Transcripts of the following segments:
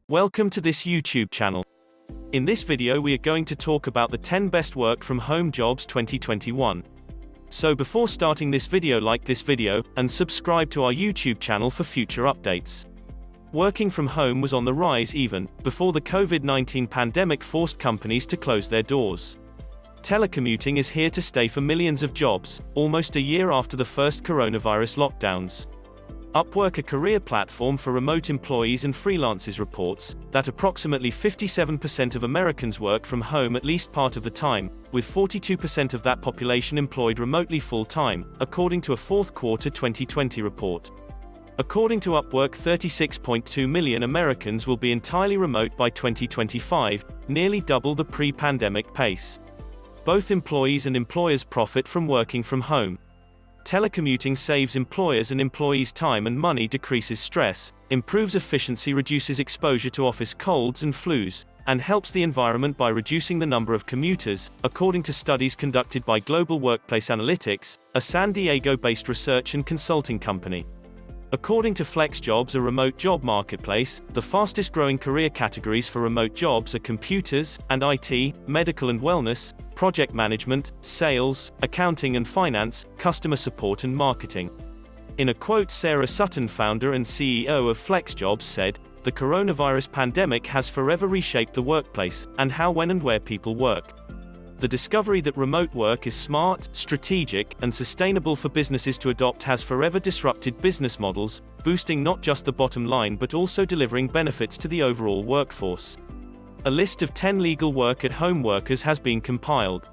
Welcome to this YouTube channel. In this video we are going to talk about the 10 best work from home jobs 2021. So before starting this video, like this video, and subscribe to our YouTube channel for future updates. Working from home was on the rise even before the COVID-19 pandemic forced companies to close their doors. Telecommuting is here to stay for millions of jobs, almost a year after the first coronavirus lockdowns. Upwork, a career platform for remote employees and freelancers, reports that approximately 57% of Americans work from home at least part of the time, with 42% of that population employed remotely full-time, according to a fourth quarter 2020 report. According to Upwork, 36.2 million Americans will be entirely remote by 2025, nearly double the pre-pandemic pace. Both employees and employers profit from working from home. Telecommuting saves employers and employees time and money, decreases stress, improves efficiency, reduces exposure to office colds and flus, and helps the environment by reducing the number of commuters, according to studies conducted by Global Workplace Analytics, a San Diego-based research and consulting company. According to FlexJobs, a remote job marketplace, the fastest growing career categories for remote jobs are computers and IT, medical and wellness, project management, sales, accounting and finance, customer support and marketing. In a quote, Sarah Sutton, founder and CEO of FlexJobs, said, "The coronavirus pandemic has forever reshaped the workplace, and how, when and where people work. The discovery that remote work is smart, strategic, and sustainable for businesses to adopt has forever disrupted business models, boosting not just the bottom line but also delivering benefits to the overall workforce." A list of 10 legal work-at-home workers has been compiled.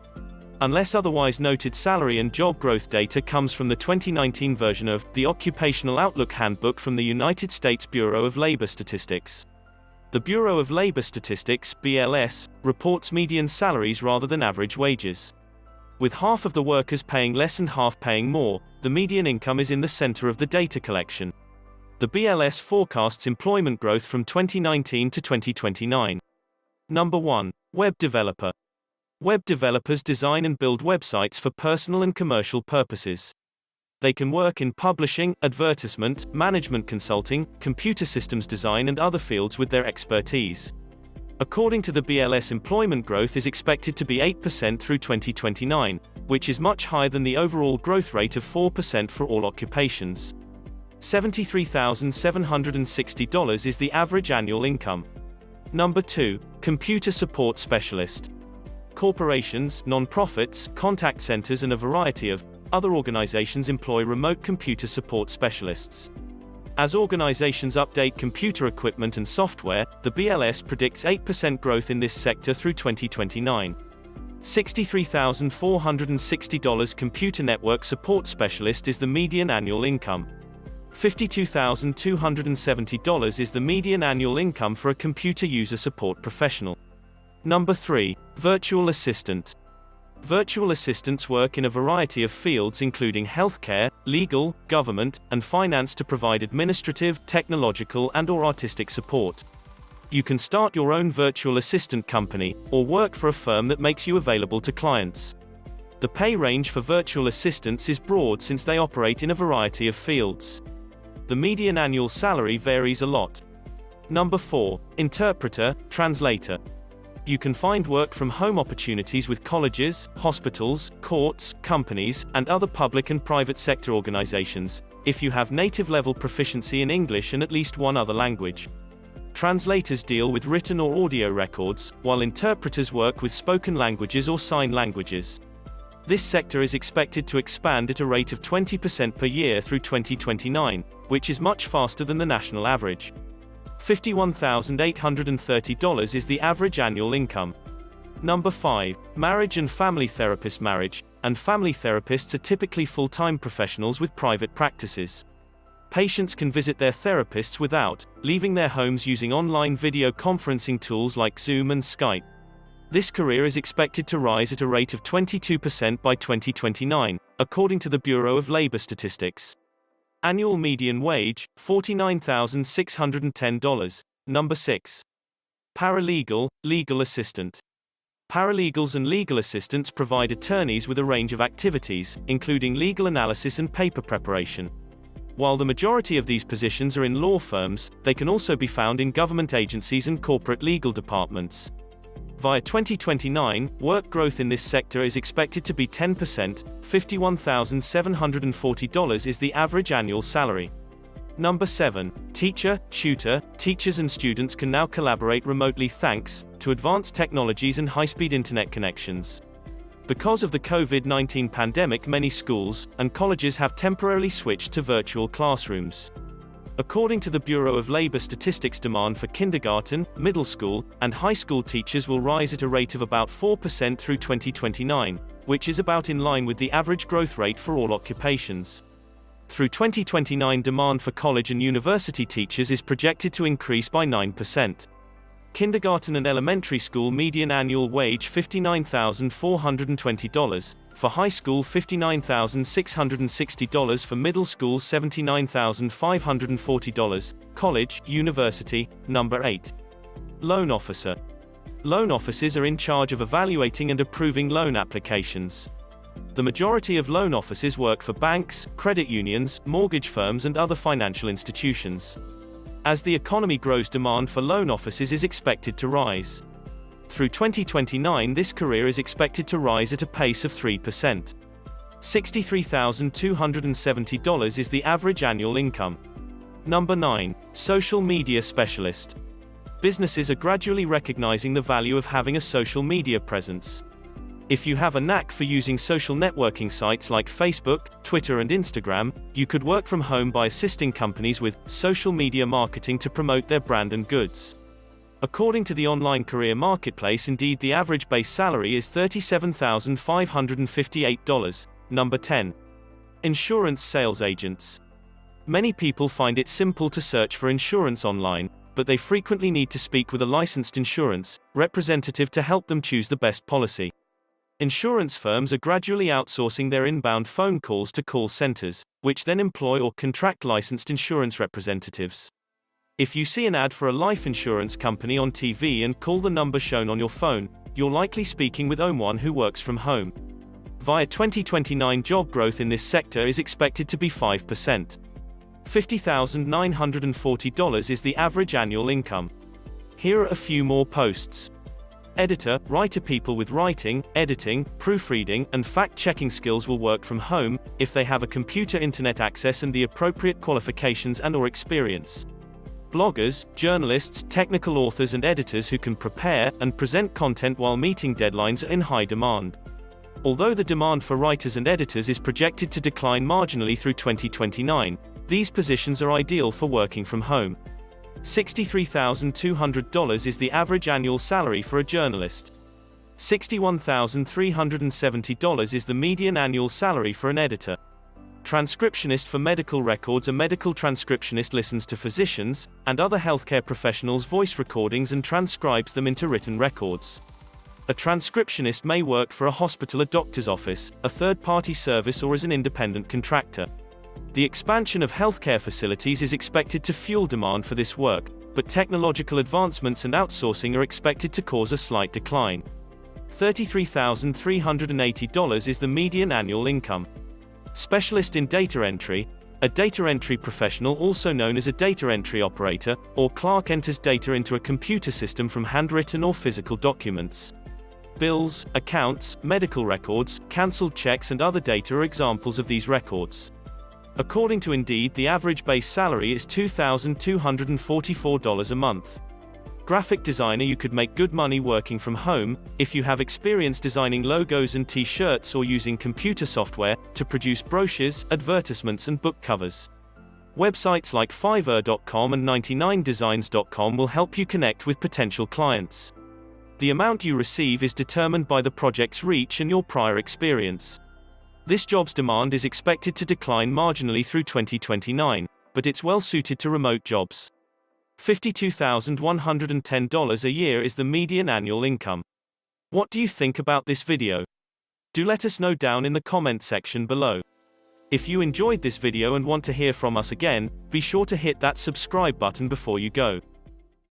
Unless otherwise noted, salary and job growth data comes from the 2019 version of the Occupational Outlook Handbook from the United States Bureau of Labor Statistics. The Bureau of Labor Statistics, BLS, reports median salaries rather than average wages. With half of the workers paying less and half paying more, the median income is in the center of the data collection. The BLS forecasts employment growth from 2019 to 2029. Number 1. Web developer. Web developers design and build websites for personal and commercial purposes. They can work in publishing, advertisement, management consulting, computer systems design and other fields with their expertise. According to the BLS, employment growth is expected to be 8% through 2029, which is much higher than the overall growth rate of 4% for all occupations. $73,760 is the average annual income. Number 2. Computer support specialist. Corporations, non-profits, contact centers and a variety of other organizations employ remote computer support specialists. As organizations update computer equipment and software, the BLS predicts 8% growth in this sector through 2029. $63,460 computer network support specialist is the median annual income. $52,270 is the median annual income for a computer user support professional. Number 3. Virtual assistant. Virtual assistants work in a variety of fields including healthcare, legal, government, and finance to provide administrative, technological, and/or artistic support. You can start your own virtual assistant company, or work for a firm that makes you available to clients. The pay range for virtual assistants is broad since they operate in a variety of fields. The median annual salary varies a lot. Number 4. Interpreter, translator. You can find work from home opportunities with colleges, hospitals, courts, companies, and other public and private sector organizations, if you have native level proficiency in English and at least one other language. Translators deal with written or audio records, while interpreters work with spoken languages or sign languages. This sector is expected to expand at a rate of 20% per year through 2029, which is much faster than the national average. $51,830 is the average annual income. Number 5. Marriage and family therapist. Marriage and family therapists are typically full-time professionals with private practices. Patients can visit their therapists without leaving their homes using online video conferencing tools like Zoom and Skype. This career is expected to rise at a rate of 22% by 2029, according to the Bureau of Labor Statistics. Annual median wage, $49,610. Number 6. Paralegal, legal assistant. Paralegals and legal assistants provide attorneys with a range of activities, including legal analysis and paper preparation. While the majority of these positions are in law firms, they can also be found in government agencies and corporate legal departments. Via 2029, work growth in this sector is expected to be 10%, $51,740 is the average annual salary. Number 7. Teacher, tutor. Teachers and students can now collaborate remotely thanks to advanced technologies and high-speed internet connections. Because of the COVID-19 pandemic, many schools and colleges have temporarily switched to virtual classrooms. According to the Bureau of Labor Statistics, demand for kindergarten, middle school, and high school teachers will rise at a rate of about 4% through 2029, which is about in line with the average growth rate for all occupations. Through 2029, demand for college and university teachers is projected to increase by 9%. Kindergarten and elementary school median annual wage $59,420, for high school $59,660, for middle school $79,540, college, university. Number 8. Loan officer. Loan officers are in charge of evaluating and approving loan applications. The majority of loan officers work for banks, credit unions, mortgage firms and other financial institutions. As the economy grows, demand for loan officers is expected to rise. Through 2029, this career is expected to rise at a pace of 3%. $63,270 is the average annual income. Number 9. Social media specialist. Businesses are gradually recognizing the value of having a social media presence. If you have a knack for using social networking sites like Facebook, Twitter and Instagram, you could work from home by assisting companies with social media marketing to promote their brand and goods. According to the online career marketplace Indeed, the average base salary is $37,558. Number 10. Insurance sales agents. Many people find it simple to search for insurance online, but they frequently need to speak with a licensed insurance representative to help them choose the best policy. Insurance firms are gradually outsourcing their inbound phone calls to call centers, which then employ or contract licensed insurance representatives. If you see an ad for a life insurance company on TV and call the number shown on your phone, you're likely speaking with someone who works from home. Via 2029, job growth in this sector is expected to be 5%. $50,940 is the average annual income. Here are a few more posts. Editor, writer. People with writing, editing, proofreading, and fact-checking skills will work from home, if they have a computer internet access and the appropriate qualifications and/or experience. Bloggers, journalists, technical authors and editors who can prepare and present content while meeting deadlines are in high demand. Although the demand for writers and editors is projected to decline marginally through 2029, these positions are ideal for working from home. $63,200 is the average annual salary for a journalist. $61,370 is the median annual salary for an editor. Transcriptionist for medical records. A medical transcriptionist listens to physicians and other healthcare professionals' voice recordings and transcribes them into written records. A transcriptionist may work for a hospital, a doctor's office, a third-party service, or as an independent contractor. The expansion of healthcare facilities is expected to fuel demand for this work, but technological advancements and outsourcing are expected to cause a slight decline. $33,380 is the median annual income. Specialist in data entry. A data entry professional, also known as a data entry operator or clerk, enters data into a computer system from handwritten or physical documents. Bills, accounts, medical records, cancelled checks and other data are examples of these records. According to Indeed, the average base salary is $2,244 a month. Graphic designer. You could make good money working from home, if you have experience designing logos and t-shirts or using computer software to produce brochures, advertisements and book covers. Websites like Fiverr.com and 99designs.com will help you connect with potential clients. The amount you receive is determined by the project's reach and your prior experience. This job's demand is expected to decline marginally through 2029, but it's well suited to remote jobs. $52,110 a year is the median annual income. What do you think about this video? Do let us know down in the comment section below. If you enjoyed this video and want to hear from us again, be sure to hit that subscribe button before you go.